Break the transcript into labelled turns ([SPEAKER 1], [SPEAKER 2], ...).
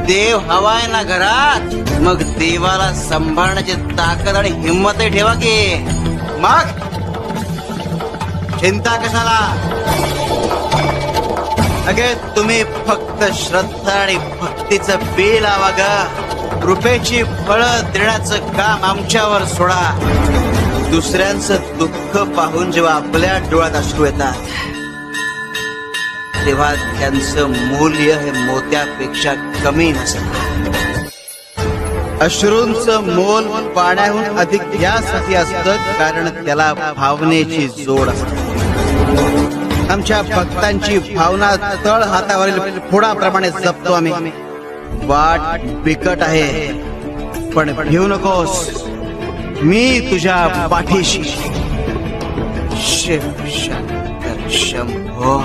[SPEAKER 1] देव हवाय ना घरात, मग देवाला सांभाळण्याची ताकद आणि हिंमतही ठेवा की. मग चिंता कशाला? अगे तुम्ही फक्त श्रद्धा आणि भक्तीचं बी लावा ग. कृपेची फळं देण्याचं काम आमच्यावर सोडा. दुसऱ्यांचं दुःख पाहून जेव्हा आपल्या डोळ्यात अश्रू येतात, तेव्हा त्यांचं मूल्य हे मोत्यापेक्षा कमी नसतं. अश्रूंचं मोल पाण्याहून अधिक यासाठी असतं कारण त्याला भावनेची जोड असते. आमच्या भक्तांची भावना तळ हातावरील फोडाप्रमाणे जपतो आम्ही. वाट बिकट आहे, पण भिवू नकोस, मी तुझ्या पाठीशी. शिव शंकर शंभो.